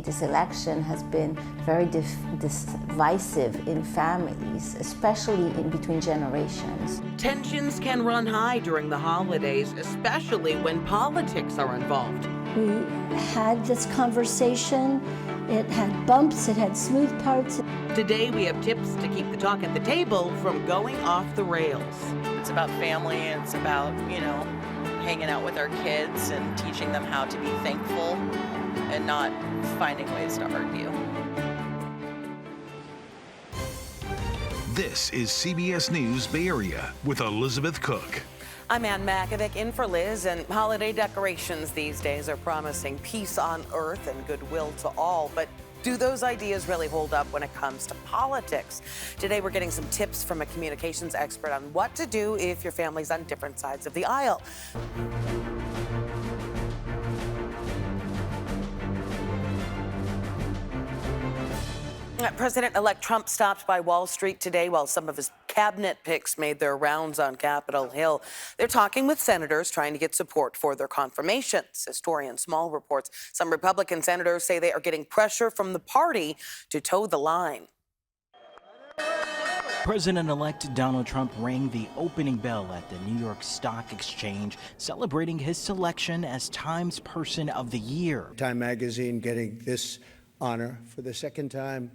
This election has been very divisive in families, especially in between generations. Tensions can run high during the holidays, especially when politics are involved. We had this conversation. It had bumps, it had smooth parts. Today we have tips to keep the talk at the table from going off the rails. It's about family, it's about, hanging out with our kids and teaching them how to be thankful and not finding ways to argue. This is CBS News Bay Area with Elizabeth Cook. I'm Ann Makovec in for Liz, and holiday decorations these days are promising peace on earth and goodwill to all, but do those ideas really hold up when it comes to politics? Today we're getting some tips from a communications expert on what to do if your family's on different sides of the aisle. President-elect Trump stopped by Wall Street today while some of his cabinet picks made their rounds on Capitol Hill. They're talking with senators trying to get support for their confirmations. Historian Small reports some Republican senators say they are getting pressure from the party to toe the line. President-elect Donald Trump rang the opening bell at the New York Stock Exchange, celebrating his selection as Time's Person of the Year. Time magazine getting this honor for the second time.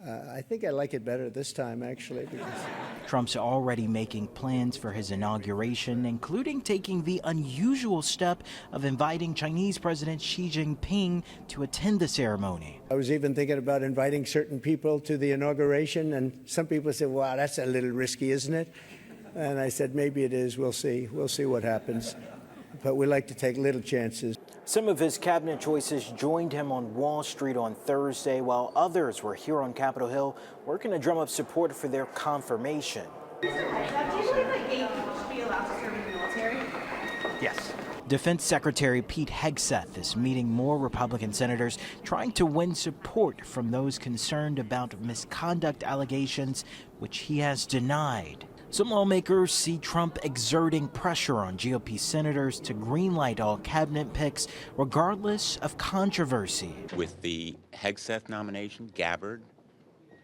I think I like it better this time, actually. Because Trump's already making plans for his inauguration, including taking the unusual step of inviting Chinese President Xi Jinping to attend the ceremony. I was even thinking about inviting certain people to the inauguration, and some people said, wow, that's a little risky, isn't it? And I said, maybe it is. We'll see. We'll see what happens. But we like to take little chances. Some of his cabinet choices joined him on Wall Street on Thursday, while others were here on Capitol Hill working to drum up support for their confirmation. Do you believe that gay people should be allowed to serve in the military? Yes. Defense Secretary Pete Hegseth is meeting more Republican senators, trying to win support from those concerned about misconduct allegations, which he has denied. Some lawmakers see Trump exerting pressure on GOP senators to greenlight all cabinet picks, regardless of controversy. With the Hegseth nomination, Gabbard,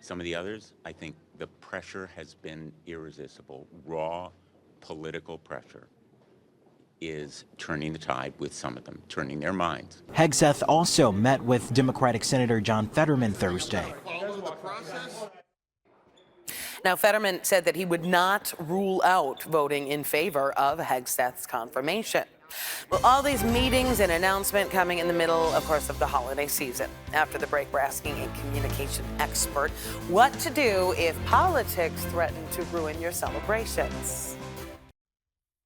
some of the others, I think the pressure has been irresistible. Raw political pressure is turning the tide with some of them, turning their minds. Hegseth also met with Democratic Senator John Fetterman Thursday. Now, Fetterman said that he would not rule out voting in favor of Hegseth's confirmation. Well, all these meetings and announcement coming in the middle, of course, of the holiday season. After the break, we're asking a communication expert what to do if politics threaten to ruin your celebrations.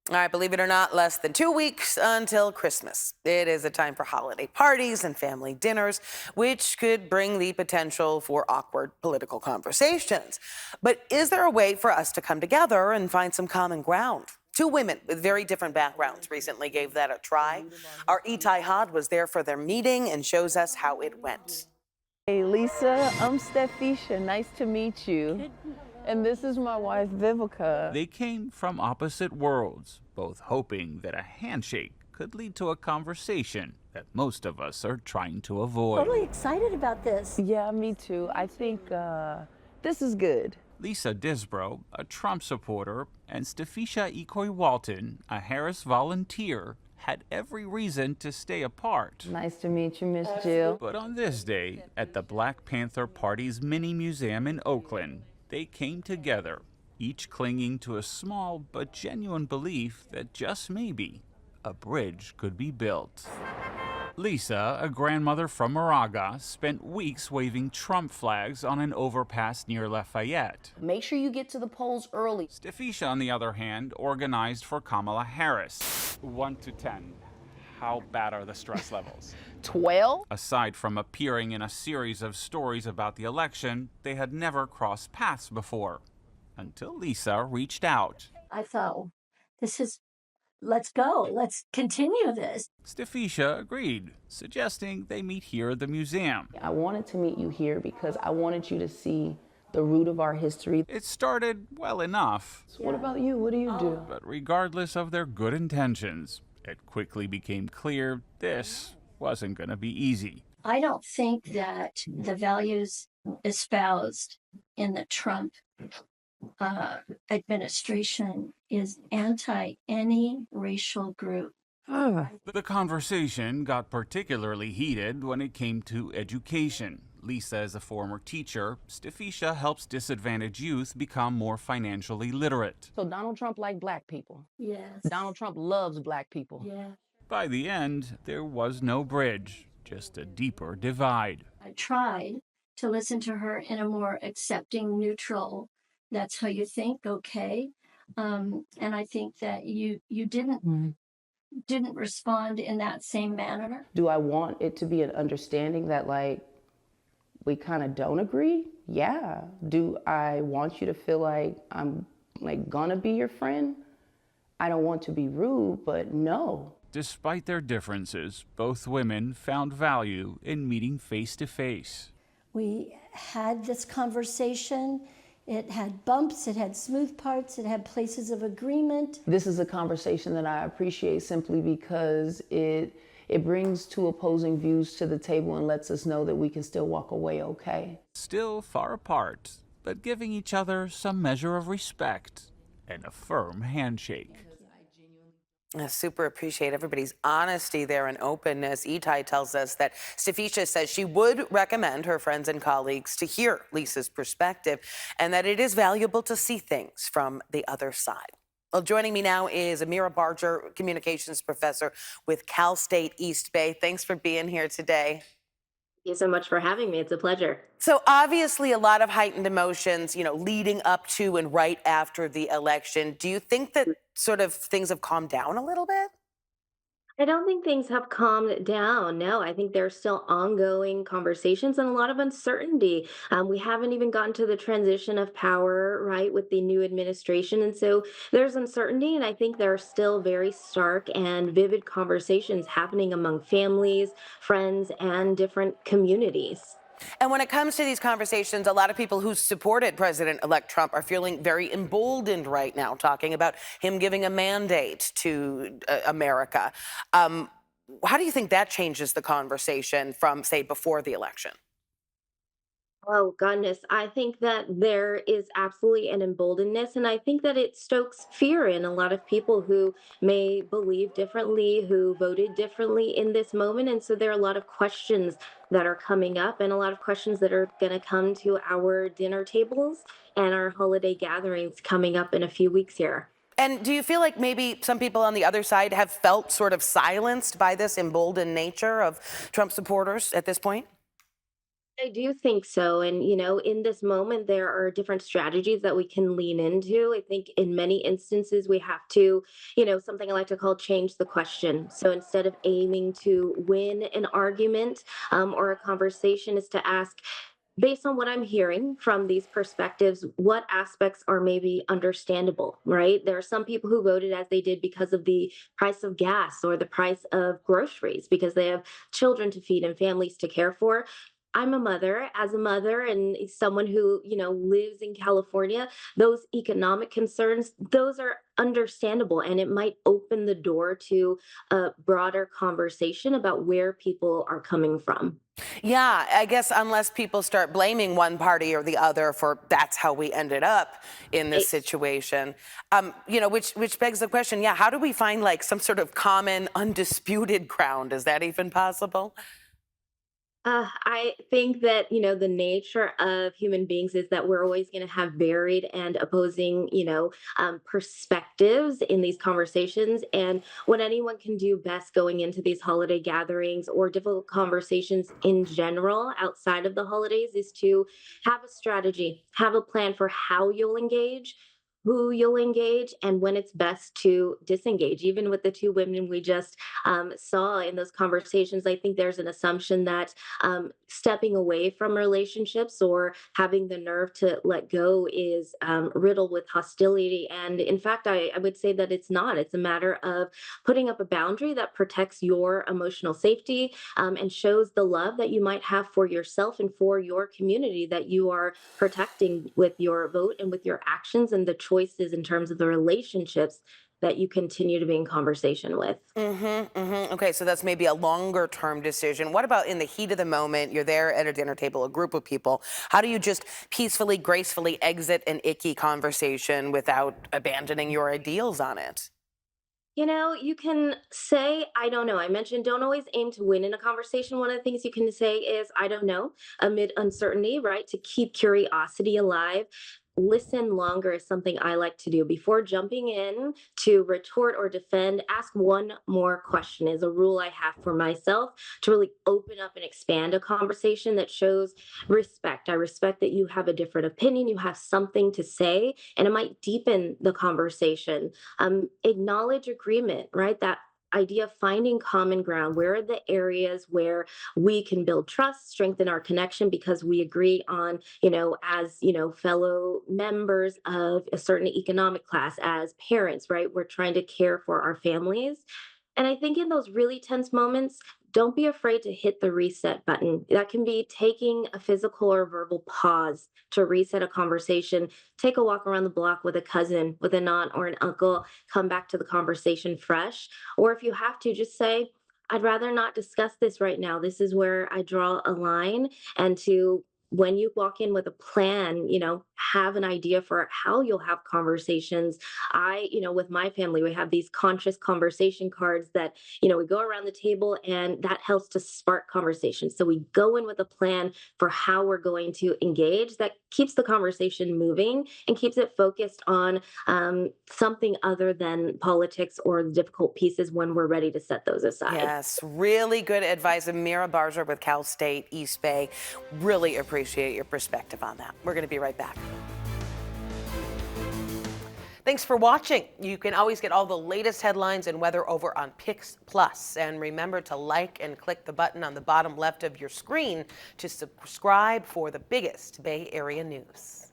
All right, believe it or not, less than 2 weeks until Christmas. It is a time for holiday parties and family dinners, which could bring the potential for awkward political conversations. But is there a way for us to come together and find some common ground? Two women with very different backgrounds recently gave that a try. Our Itai Had was there for their meeting and shows us how it went. Hey, Lisa, I'm Stefisha. Nice to meet you. And this is my wife, Vivica. They came from opposite worlds, both hoping that a handshake could lead to a conversation that most of us are trying to avoid. Totally excited about this. Yeah, me too. I think this is good. Lisa Disbrow, a Trump supporter, and Stefisha Ikoy Walton, a Harris volunteer, had every reason to stay apart. Nice to meet you, Miss Jill. But on this day, at the Black Panther Party's mini museum in Oakland, they came together, each clinging to a small but genuine belief that just maybe a bridge could be built. Lisa, a grandmother from Moraga, spent weeks waving Trump flags on an overpass near Lafayette. Make sure you get to the polls early. Stefisha, on the other hand, organized for Kamala Harris. 1 to 10. How bad are the stress levels? 12? Aside from appearing in a series of stories about the election, they had never crossed paths before, until Lisa reached out. I thought, let's go. Let's continue this. Stefisha agreed, suggesting they meet here at the museum. I wanted to meet you here because I wanted you to see the root of our history. It started well enough. So what about you? What do you do? But regardless of their good intentions, it quickly became clear this wasn't going to be easy. I don't think that the values espoused in the Trump administration is anti any racial group. The conversation got particularly heated when it came to education. Lisa is a former teacher. Stefisha helps disadvantaged youth become more financially literate. So Donald Trump liked black people. Yes. Donald Trump loves black people. Yeah. By the end, there was no bridge, just a deeper divide. I tried to listen to her in a more accepting, neutral, that's how you think, okay. And I think that you didn't respond in that same manner. Do I want it to be an understanding that, like, we kind of don't agree? Yeah. Do I want you to feel like I'm, like, gonna be your friend? I don't want to be rude, but no. Despite their differences, both women found value in meeting face to face. We had this conversation. It had bumps, it had smooth parts, it had places of agreement. This is a conversation that I appreciate simply because it brings two opposing views to the table and lets us know that we can still walk away okay. Still far apart, but giving each other some measure of respect and a firm handshake. I super appreciate everybody's honesty there and openness. Itai tells us that Stefisha says she would recommend her friends and colleagues to hear Lisa's perspective and that it is valuable to see things from the other side. Well, joining me now is Amira Barger, communications professor with Cal State East Bay. Thanks for being here today. Thank you so much for having me. It's a pleasure. So obviously a lot of heightened emotions, leading up to and right after the election. Do you think that sort of things have calmed down a little bit? I don't think things have calmed down. No, I think there's still ongoing conversations and a lot of uncertainty. We haven't even gotten to the transition of power, right, with the new administration. And so there's uncertainty. And I think there are still very stark and vivid conversations happening among families, friends, and different communities. And when it comes to these conversations, a lot of people who supported President-elect Trump are feeling very emboldened right now, talking about him giving a mandate to America. How do you think that changes the conversation from, say, before the election? Oh, goodness. I think that there is absolutely an emboldenedness, and I think that it stokes fear in a lot of people who may believe differently, who voted differently in this moment. And so there are a lot of questions that are coming up, and a lot of questions that are going to come to our dinner tables and our holiday gatherings coming up in a few weeks here. And do you feel like maybe some people on the other side have felt sort of silenced by this emboldened nature of Trump supporters at this point? I do think so. And, in this moment, there are different strategies that we can lean into. I think in many instances, we have to, something I like to call change the question. So instead of aiming to win an argument or a conversation, is to ask, based on what I'm hearing from these perspectives, what aspects are maybe understandable, right? There are some people who voted as they did because of the price of gas or the price of groceries, because they have children to feed and families to care for. I'm a mother. As a mother and someone who, lives in California, those economic concerns, those are understandable. And it might open the door to a broader conversation about where people are coming from. Yeah, I guess unless people start blaming one party or the other for that's how we ended up in this situation, which begs the question, how do we find like some sort of common undisputed ground? Is that even possible? I think that, the nature of human beings is that we're always going to have varied and opposing, perspectives in these conversations. And what anyone can do best going into these holiday gatherings or difficult conversations in general outside of the holidays is to have a strategy, have a plan for how you'll engage, who you'll engage, and when it's best to disengage. Even with the two women we just saw in those conversations, I think there's an assumption that stepping away from relationships or having the nerve to let go is riddled with hostility. And in fact, I would say that it's not. It's a matter of putting up a boundary that protects your emotional safety and shows the love that you might have for yourself and for your community that you are protecting with your vote and with your actions and the choices in terms of the relationships that you continue to be in conversation with. Okay, so that's maybe a longer term decision. What about in the heat of the moment? You're there at a dinner table, a group of people. How do you just peacefully, gracefully exit an icky conversation without abandoning your ideals on it? You know, you can say, I don't know. I mentioned don't always aim to win in a conversation. One of the things you can say is, I don't know, amid uncertainty, right? To keep curiosity alive. Listen longer is something I like to do. Before jumping in to retort or defend, ask one more question is a rule I have for myself to really open up and expand a conversation that shows respect. I respect that you have a different opinion, you have something to say, and it might deepen the conversation. Acknowledge agreement, right? That idea of finding common ground. Where are the areas where we can build trust, strengthen our connection because we agree on, as, fellow members of a certain economic class, as parents, right? We're trying to care for our families. And I think in those really tense moments, don't be afraid to hit the reset button. That can be taking a physical or verbal pause to reset a conversation. Take a walk around the block with a cousin, with an aunt or an uncle, come back to the conversation fresh. Or if you have to, just say, I'd rather not discuss this right now. This is where I draw a line. And to when you walk in with a plan, have an idea for how you'll have conversations. With my family, we have these conscious conversation cards that, we go around the table and that helps to spark conversation. So we go in with a plan for how we're going to engage that keeps the conversation moving and keeps it focused on something other than politics or the difficult pieces when we're ready to set those aside. Yes, really good advice. Amira Barger with Cal State East Bay. Really appreciate your perspective on that. We're going to be right back. Thanks for watching. You can always get all the latest headlines and weather over on Pix Plus. And remember to like and click the button on the bottom left of your screen to subscribe for the biggest Bay Area news.